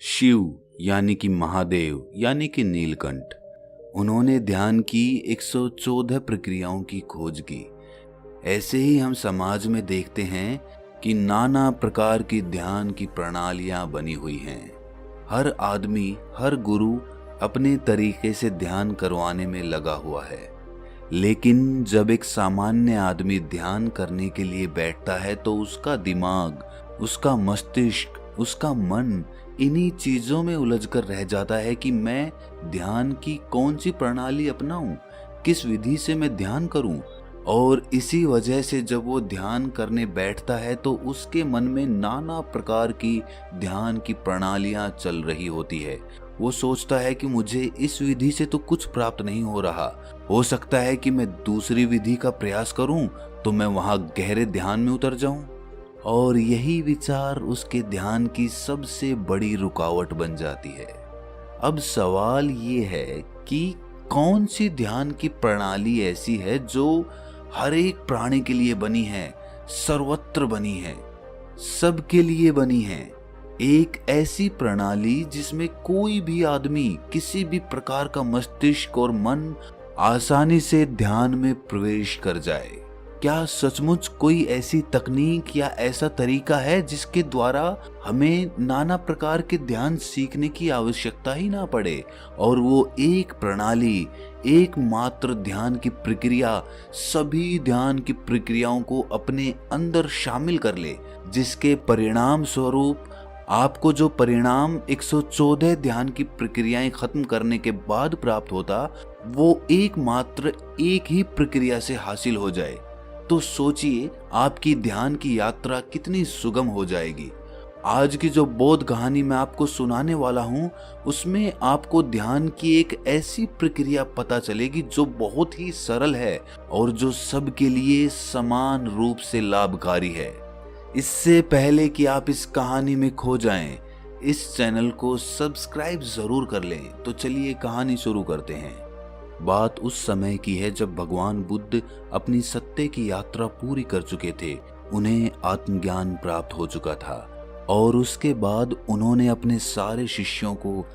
शिव यानी कि महादेव यानी कि नीलकंठ, उन्होंने ध्यान की 114 प्रक्रियाओं की खोज की। ऐसे ही हम समाज में देखते हैं कि नाना प्रकार की ध्यान की प्रणालियां बनी हुई हैं। हर आदमी, हर गुरु अपने तरीके से ध्यान करवाने में लगा हुआ है। लेकिन जब एक सामान्य आदमी ध्यान करने के लिए बैठता है तो उसका दिमाग, उसका मस्तिष्क, उसका मन इन्हीं चीजों में उलझकर रह जाता है कि मैं ध्यान की कौन सी प्रणाली अपनाऊं, किस विधि से मैं ध्यान करूं। और इसी वजह से जब वो ध्यान करने बैठता है तो उसके मन में नाना प्रकार की ध्यान की प्रणालियां चल रही होती है। वो सोचता है कि मुझे इस विधि से तो कुछ प्राप्त नहीं हो रहा, हो सकता है कि मैं दूसरी विधि का प्रयास करूं तो मैं वहां गहरे ध्यान में उतर जाऊं। और यही विचार उसके ध्यान की सबसे बड़ी रुकावट बन जाती है। अब सवाल ये है कि कौन सी ध्यान की प्रणाली ऐसी है जो हर एक प्राणी के लिए बनी है, सर्वत्र बनी है, सबके लिए बनी है। एक ऐसी प्रणाली जिसमें कोई भी आदमी, किसी भी प्रकार का मस्तिष्क और मन आसानी से ध्यान में प्रवेश कर जाए। क्या सचमुच कोई ऐसी तकनीक या ऐसा तरीका है जिसके द्वारा हमें नाना प्रकार के ध्यान सीखने की आवश्यकता ही ना पड़े और वो एक प्रणाली, एकमात्र ध्यान की प्रक्रिया सभी ध्यान की प्रक्रियाओं को अपने अंदर शामिल कर ले, जिसके परिणाम स्वरूप आपको जो परिणाम 114 ध्यान की प्रक्रियाएं खत्म करने के बाद प्राप्त होता वो एकमात्र एक ही प्रक्रिया से हासिल हो जाए? तो सोचिए आपकी ध्यान की यात्रा कितनी सुगम हो जाएगी। आज की जो बोध कहानी मैं आपको सुनाने वाला हूं उसमें आपको ध्यान की एक ऐसी प्रक्रिया पता चलेगी जो बहुत ही सरल है और जो सबके लिए समान रूप से लाभकारी है। इससे पहले कि आप इस कहानी में खो जाएं, इस चैनल को सब्सक्राइब जरूर कर लें। तो चलिए कहानी शुरू करते हैं। बात उस समय की है जब भगवान बुद्ध अपनी सत्य की यात्रा पूरी कर चुके थे। उन्हें आत्मज्ञान प्राप्त हो चुका था और उसके बाद उन्होंने अपने सारे शिष्यों को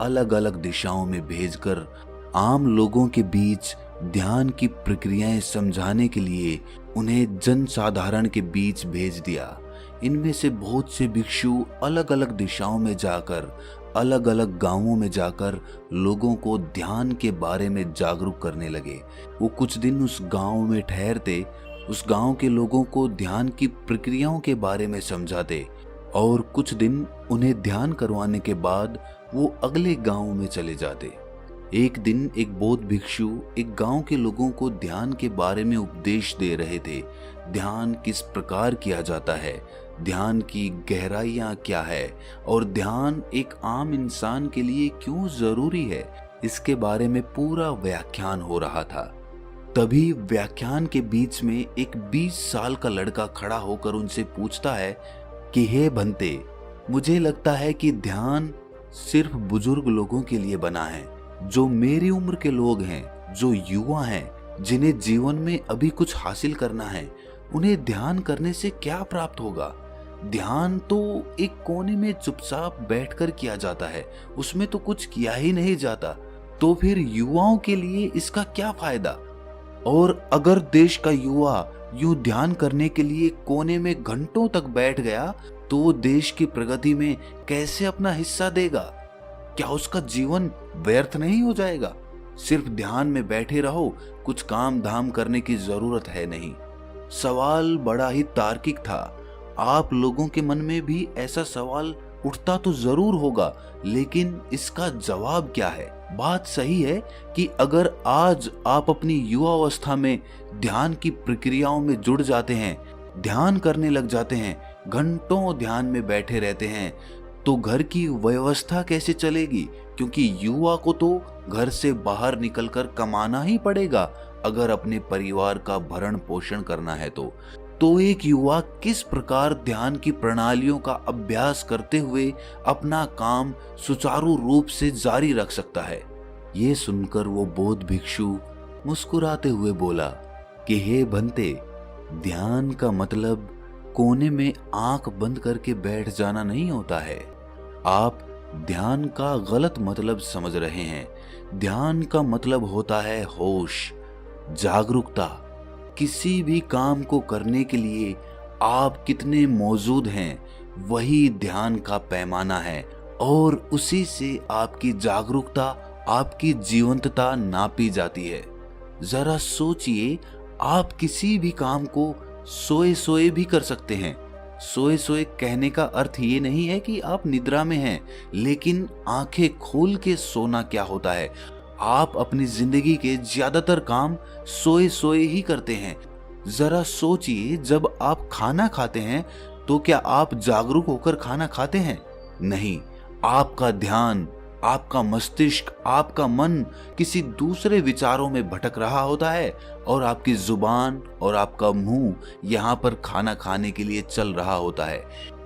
अलग अलग दिशाओं में भेजकर आम लोगों के बीच ध्यान की प्रक्रियाएं समझाने के लिए उन्हें जनसाधारण के बीच भेज दिया। इनमें से बहुत से भिक्षु अलग अलग दिशाओं में जाकर, अलग अलग गांवों में जाकर लोगों को ध्यान के बारे में जागरूक करने लगे। वो कुछ दिन उस गांव में ठहरते, उस गांव के लोगों को ध्यान की प्रक्रियाओं के बारे में समझाते और कुछ दिन उन्हें ध्यान करवाने के बाद वो अगले गांव में चले जाते। एक दिन एक बौद्ध भिक्षु एक गांव के लोगों को ध्यान के बारे में उपदेश दे रहे थे। ध्यान किस प्रकार किया जाता है, ध्यान की गहराइयां क्या है और ध्यान एक आम इंसान के लिए क्यों जरूरी है, इसके बारे में पूरा व्याख्यान हो रहा था। तभी व्याख्यान के बीच में एक 20 साल का लड़का खड़ा होकर उनसे पूछता है कि हे भंते, मुझे लगता है कि ध्यान सिर्फ बुजुर्ग लोगों के लिए बना है। जो मेरी उम्र के लोग हैं, जो युवा हैं, जिन्हें जीवन में अभी कुछ हासिल करना है, उन्हें ध्यान करने से क्या प्राप्त होगा? ध्यान तो एक कोने में चुपचाप बैठकर किया जाता है, उसमें तो कुछ किया ही नहीं जाता। तो फिर युवाओं के लिए इसका क्या फायदा? और अगर देश का युवा यूं ध्यान करने के लिए कोने में घंटों तक बैठ गया तो वो देश की प्रगति में कैसे अपना हिस्सा देगा? क्या उसका जीवन व्यर्थ नहीं हो जाएगा? सिर्फ ध्यान में बैठे रहो, कुछ काम धाम करने की जरूरत है नहीं। सवाल बड़ा ही तार्किक था। आप लोगों के मन में भी ऐसा सवाल उठता तो जरूर होगा, लेकिन इसका जवाब क्या है? बात सही है कि अगर आज आप अपनी युवावस्था में ध्यान की प्रक्रियाओं में जुड़ जाते हैं, ध्यान करने लग जाते हैं, घंटों ध्यान में बैठे रहते हैं, तो घर की व्यवस्था कैसे चलेगी? क्योंकि युवा को तो घर से बाहर निकलकर कमाना ही पड़ेगा अगर अपने परिवार का भरण पोषण करना है तो एक युवा किस प्रकार ध्यान की प्रणालियों का अभ्यास करते हुए अपना काम सुचारू रूप से जारी रख सकता है? ये सुनकर वो बौद्ध भिक्षु मुस्कुराते हुए बोला कि हे भंते, ध्यान का मतलब कोने में आंख बंद करके बैठ जाना नहीं होता है। आप ध्यान का गलत मतलब समझ रहे हैं। ध्यान का मतलब होता है होश, जागरूकता। किसी भी काम को करने के लिए आप कितने मौजूद हैं, वही ध्यान का पैमाना है, और उसी से आपकी जागरूकता, आपकी जीवंतता नापी जाती है। जरा सोचिए, आप किसी भी काम को सोए सोए भी कर सकते हैं। सोए सोए कहने का अर्थ ये नहीं है कि आप निद्रा में हैं, लेकिन आंखें खोल के सोना क्या होता है। आप अपनी जिंदगी के ज्यादातर काम सोए सोए ही करते हैं। जरा सोचिए, जब आप खाना खाते हैं तो क्या आप जागरूक होकर खाना खाते हैं? नहीं, आपका ध्यान, आपका मस्तिष्क, आपका मन किसी दूसरे विचारों में भटक रहा होता है, और आपकी जुबान और आपका मुंह यहाँ पर खाना खाने के लिए चल रहा होता है।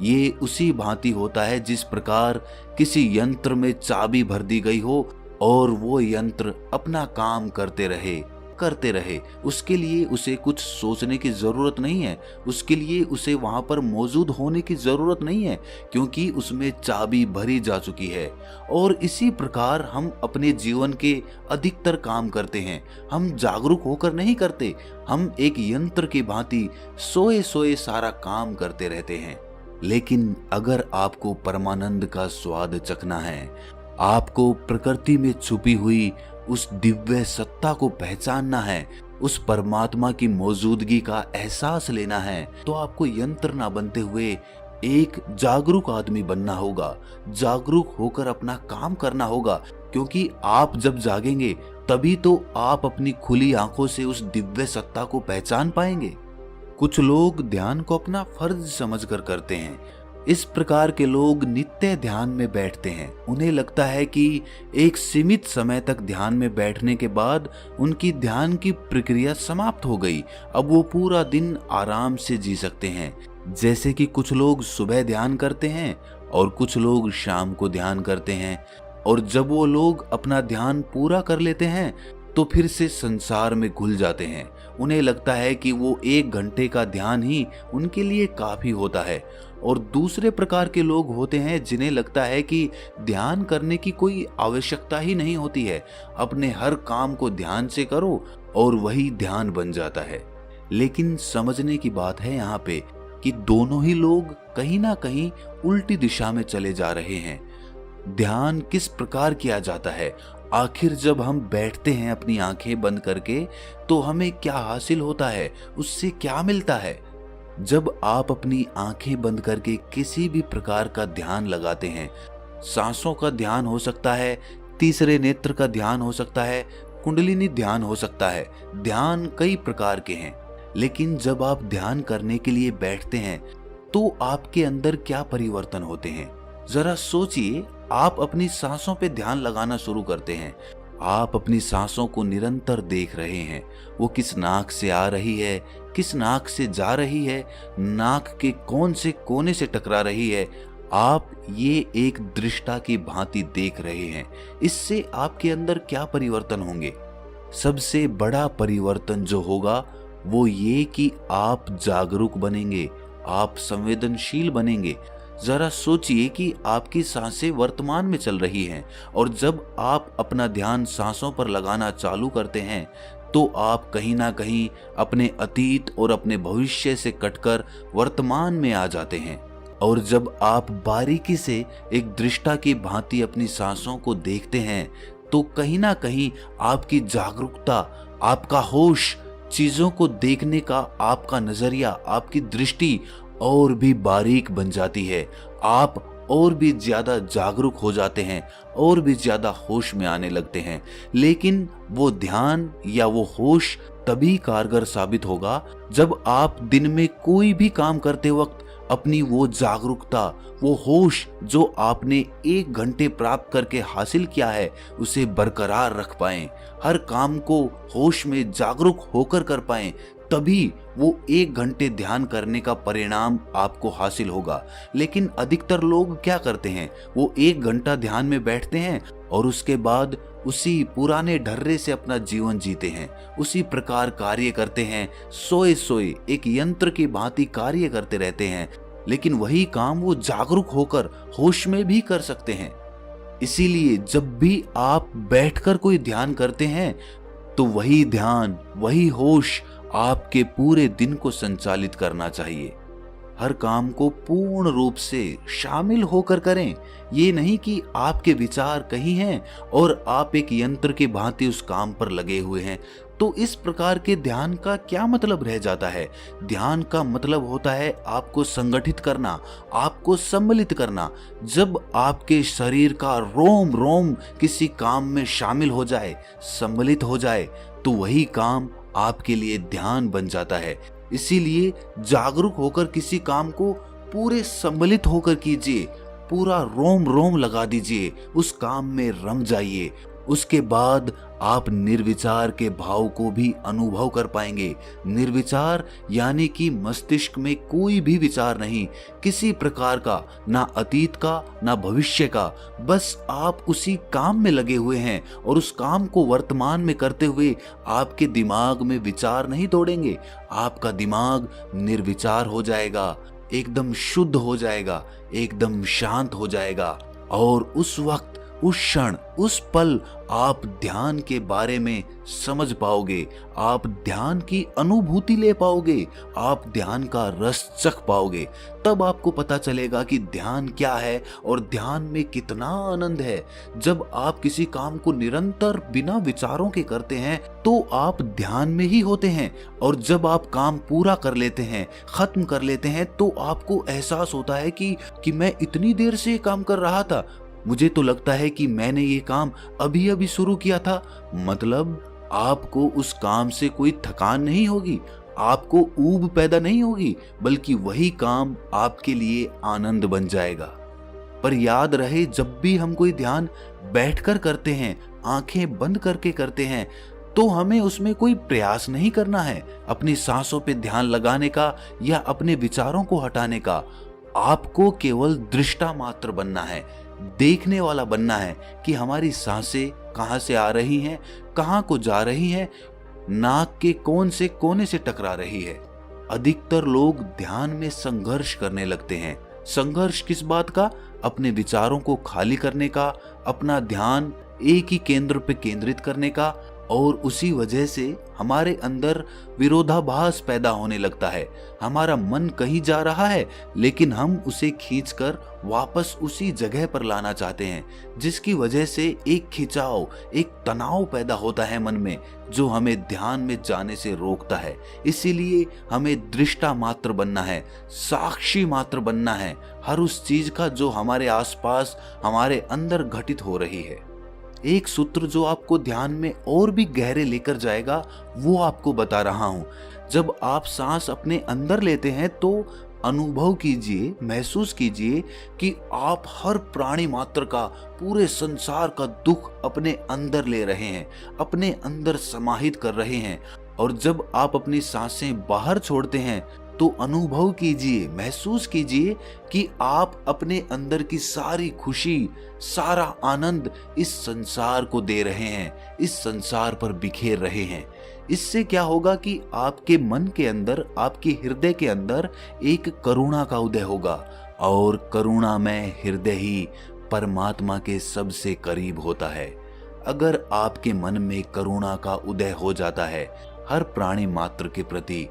ये उसी भांति होता है जिस प्रकार किसी यंत्र में चाबी भर दी गई हो और वो यंत्र अपना काम करते रहे। उसके लिए उसे कुछ सोचने की जरूरत नहीं है, उसके लिए उसे वहां पर मौजूद होने की जरूरत नहीं है, क्योंकि उसमें चाबी भरी जा चुकी है। और इसी प्रकार हम अपने जीवन के अधिकतर काम करते हैं। हम जागरूक होकर नहीं करते, हम एक यंत्र की भांति सोए सोए सारा काम करते रहते हैं। लेकिन अगर आपको परमानंद का स्वाद चखना है, आपको प्रकृति में छुपी हुई उस दिव्य सत्ता को पहचानना है, उस परमात्मा की मौजूदगी का एहसास लेना है, तो आपको यंत्र ना बनते हुए एक जागरूक आदमी बनना होगा। जागरूक होकर अपना काम करना होगा, क्योंकि आप जब जागेंगे तभी तो आप अपनी खुली आंखों से उस दिव्य सत्ता को पहचान पाएंगे। कुछ लोग ध्यान को अपना फर्ज समझकर करते हैं। इस प्रकार के लोग नित्य ध्यान में बैठते हैं। उन्हें लगता है कि एक सीमित समय तक ध्यान में बैठने के बाद उनकी ध्यान की प्रक्रिया समाप्त हो गई, अब वो पूरा दिन आराम से जी सकते हैं। जैसे कि कुछ लोग सुबह ध्यान करते हैं और कुछ लोग शाम को ध्यान करते हैं, और जब वो लोग अपना ध्यान पूरा कर लेते हैं तो फिर से संसार में घुल जाते हैं। उन्हें लगता है कि वो 1 घंटे का ध्यान ही उनके लिए काफी होता है। और दूसरे प्रकार के लोग होते हैं जिन्हें लगता है कि ध्यान करने की कोई आवश्यकता ही नहीं होती है, अपने हर काम को ध्यान से करो और वही ध्यान बन जाता है। लेकिन समझने की बात है यहाँ पे कि दोनों ही लोग कहीं ना कहीं उल्टी दिशा में चले जा रहे हैं। ध्यान किस प्रकार किया जाता है? आखिर जब हम बैठते हैं अपनी आंखें बंद करके तो हमें क्या हासिल होता है, उससे क्या मिलता है? जब आप अपनी आंखें बंद करके किसी भी प्रकार का ध्यान लगाते हैं, सांसों का ध्यान हो सकता है, तीसरे नेत्र का ध्यान हो सकता है, कुंडलिनी ध्यान हो सकता है। ध्यान कई प्रकार के हैं, लेकिन जब आप ध्यान करने के लिए बैठते हैं तो आपके अंदर क्या परिवर्तन होते हैं? जरा सोचिए, आप अपनी सांसों पे ध्यान लगाना शुरू करते हैं। आप अपनी सांसों को निरंतर देख रहे हैं, वो किस नाक से आ रही है, किस नाक से जा रही है, नाक के कौन से कोने से टकरा रही है। आप ये एक दृष्टा की भांति देख रहे हैं। इससे आपके अंदर क्या परिवर्तन होंगे? सबसे बड़ा परिवर्तन जो होगा वो ये कि आप जागरूक बनेंगे, आप संवेदनशील बनेंगे। जरा सोचिए कि आपकी सांसें वर्तमान में चल रही हैं, और जब आप अपना ध्यान सांसों पर लगाना चालू करते हैं तो आप कहीं ना कहीं अपने अतीत और अपने भविष्य से कटकर वर्तमान में आ जाते हैं। और जब आप बारीकी से एक दृष्टा की भांति अपनी सांसों को देखते हैं तो कहीं ना कहीं आपकी जागरूकता, आपका होश, चीजों को देखने का आपका नजरिया, आपकी दृष्टि और भी बारीक बन जाती है। आप और भी ज्यादा जागरूक हो जाते हैं, और भी ज्यादा होश में आने लगते हैं। लेकिन वो ध्यान या वो होश तभी कारगर साबित होगा जब आप दिन में कोई भी काम करते वक्त अपनी वो जागरूकता, वो होश जो आपने 1 घंटे प्राप्त करके हासिल किया है, उसे बरकरार रख पाएं। हर काम को होश में जागरूक होकर कर पाएं, तभी वो 1 घंटे ध्यान करने का परिणाम आपको हासिल होगा। लेकिन अधिकतर लोग क्या करते हैं? वो 1 घंटा ध्यान में बैठते हैं और उसके बाद उसी पुराने ढर्रे से अपना जीवन जीते हैं, उसी प्रकार कार्य करते हैं, सोए सोए एक यंत्र की भांति कार्य करते रहते हैं। लेकिन वही काम वो जागरूक होकर होश में भी कर सकते हैं। इसीलिए जब भी आप बैठकर कोई ध्यान करते हैं तो वही ध्यान, वही होश आपके पूरे दिन को संचालित करना चाहिए। हर काम को पूर्ण रूप से शामिल होकर करें। ये नहीं कि आपके विचार कहीं हैं और आप एक यंत्र के भांति उस काम पर लगे हुए हैं। तो इस प्रकार के ध्यान का क्या मतलब रह जाता है? ध्यान का मतलब होता है आपको संगठित करना, आपको सम्मिलित करना। जब आपके शरीर का रोम रोम किसी काम में शामिल हो जाए, सम्मिलित हो जाए, तो वही काम आपके लिए ध्यान बन जाता है। इसीलिए जागरूक होकर किसी काम को पूरे सम्मिलित होकर कीजिए, पूरा रोम रोम लगा दीजिए, उस काम में रम जाइए। उसके बाद आप निर्विचार के भाव को भी अनुभव कर पाएंगे। निर्विचार यानी कि मस्तिष्क में कोई भी विचार नहीं, किसी प्रकार का, ना अतीत का ना भविष्य का। बस आप उसी काम में लगे हुए हैं और उस काम को वर्तमान में करते हुए आपके दिमाग में विचार नहीं दौड़ेंगे। आपका दिमाग निर्विचार हो जाएगा, एकदम शुद्ध हो जाएगा, एकदम शांत हो जाएगा। और उस वक्त, उस क्षण, उस पल आप ध्यान के बारे में समझ पाओगे, आप ध्यान की अनुभूति ले पाओगे, आप ध्यान का रस चख पाओगे। तब आपको पता चलेगा कि ध्यान क्या है और ध्यान में कितना आनंद है। जब आप किसी काम को निरंतर बिना विचारों के करते हैं तो आप ध्यान में ही होते हैं। और जब आप काम पूरा कर लेते हैं, खत्म कर लेते हैं, तो आपको एहसास होता है कि मैं इतनी देर से ये काम कर रहा था, मुझे तो लगता है कि मैंने ये काम अभी अभी शुरू किया था। मतलब आपको उस काम से कोई थकान नहीं होगी, आपको ऊब पैदा नहीं होगी, बल्कि वही काम आपके लिए आनंद बन जाएगा। पर याद रहे, जब भी हम कोई ध्यान बैठकर करते हैं, आंखें बंद करके करते हैं, तो हमें उसमें कोई प्रयास नहीं करना है अपनी सांसों पे ध्यान लगाने का या अपने विचारों को हटाने का। आपको केवल दृष्टा मात्र बनना है, देखने वाला बनना है कि हमारी सांसें कहां से आ रही हैं, कहां को जा रही हैं, नाक के कौन से कोने से टकरा रही है। अधिकतर लोग ध्यान में संघर्ष करने लगते हैं। संघर्ष किस बात का? अपने विचारों को खाली करने का, अपना ध्यान एक ही केंद्र पे केंद्रित करने का। और उसी वजह से हमारे अंदर विरोधाभास पैदा होने लगता है। हमारा मन कहीं जा रहा है, लेकिन हम उसे खींचकर वापस उसी जगह पर लाना चाहते हैं, जिसकी वजह से एक खिंचाव, एक तनाव पैदा होता है मन में, जो हमें ध्यान में जाने से रोकता है। इसीलिए हमें दृष्टा मात्र बनना है, साक्षी मात्र बनना है हर उस चीज का जो हमारे आसपास, हमारे अंदर घटित हो रही है। एक सूत्र जो आपको ध्यान में और भी गहरे लेकर जाएगा, वो आपको बता रहा हूं। जब आप सांस अपने अंदर लेते हैं तो अनुभव कीजिए, महसूस कीजिए कि आप हर प्राणी मात्र का, पूरे संसार का दुख अपने अंदर ले रहे हैं, अपने अंदर समाहित कर रहे हैं। और जब आप अपनी सांसें बाहर छोड़ते हैं तो अनुभव कीजिए, महसूस कीजिए कि आप अपने अंदर की सारी खुशी, सारा आनंद इस संसार को दे रहे हैं, इस संसार पर बिखेर रहे हैं। इससे क्या होगा कि आपके मन के अंदर, आपके हृदय के अंदर एक करुणा का उदय होगा। और करुणामय हृदय ही परमात्मा के सबसे करीब होता है। अगर आपके मन में करुणा का उदय हो जाता है हर प्राणी मात्र के प्रति,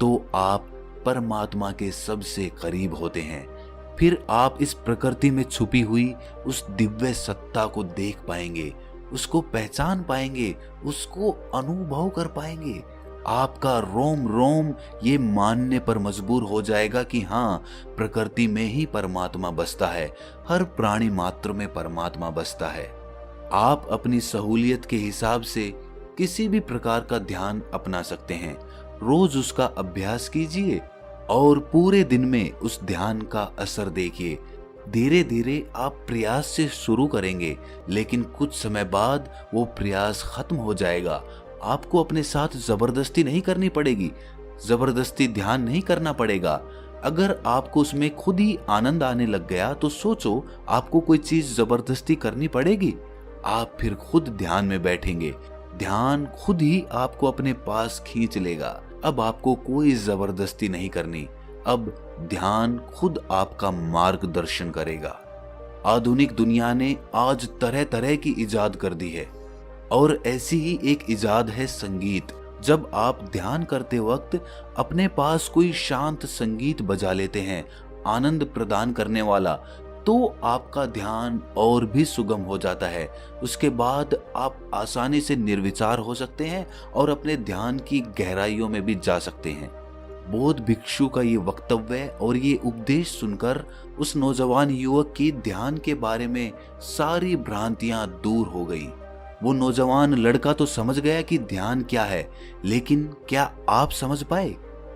तो आप परमात्मा के सबसे करीब होते हैं। फिर आप इस प्रकृति में छुपी हुई उस दिव्य सत्ता को देख पाएंगे, उसको पहचान पाएंगे, उसको अनुभव कर पाएंगे। आपका रोम रोम ये मानने पर मजबूर हो जाएगा कि हाँ, प्रकृति में ही परमात्मा बसता है, हर प्राणी मात्र में परमात्मा बसता है। आप अपनी सहूलियत के हिसाब से किसी भी प्रकार का ध्यान अपना सकते हैं। रोज उसका अभ्यास कीजिए और पूरे दिन में उस ध्यान का असर देखिए। धीरे धीरे आप प्रयास से शुरू करेंगे, लेकिन कुछ समय बाद वो प्रयास खत्म हो जाएगा। आपको अपने साथ जबरदस्ती नहीं करनी पड़ेगी, जबरदस्ती ध्यान नहीं करना पड़ेगा। अगर आपको उसमें खुद ही आनंद आने लग गया तो सोचो, आपको कोई चीज जबरदस्ती करनी पड़ेगी? आप फिर खुद ध्यान में बैठेंगे, ध्यान खुद ही आपको अपने पास खींच लेगा। अब आपको कोई जबरदस्ती नहीं करनी, अब ध्यान खुद आपका मार्गदर्शन करेगा। आधुनिक दुनिया ने आज तरह तरह की इजाद कर दी है और ऐसी ही एक इजाद है संगीत। जब आप ध्यान करते वक्त अपने पास कोई शांत संगीत बजा लेते हैं, आनंद प्रदान करने वाला, तो आपका ध्यान और भी सुगम हो जाता है। उसके बाद आप आसानी से निर्विचार हो सकते हैं और अपने ध्यान की गहराइयों में भी जा सकते हैं। बौद्ध भिक्षु का ये वक्तव्य और ये उपदेश सुनकर उस नौजवान युवक की ध्यान के बारे में सारी भ्रांतियां दूर हो गई। वो नौजवान लड़का तो समझ गया कि ध्यान क्या है, लेकिन क्या आप समझ पाए?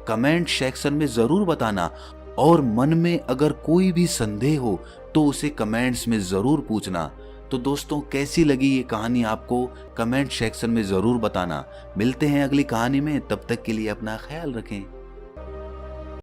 कमेंट सेक्शन में जरूर बताना, और मन में अगर कोई भी संदेह हो तो उसे कमेंट्स में जरूर पूछना। तो दोस्तों, कैसी लगी ये कहानी आपको? कमेंट सेक्शन में जरूर बताना। मिलते हैं अगली कहानी में, तब तक के लिए अपना ख्याल रखें।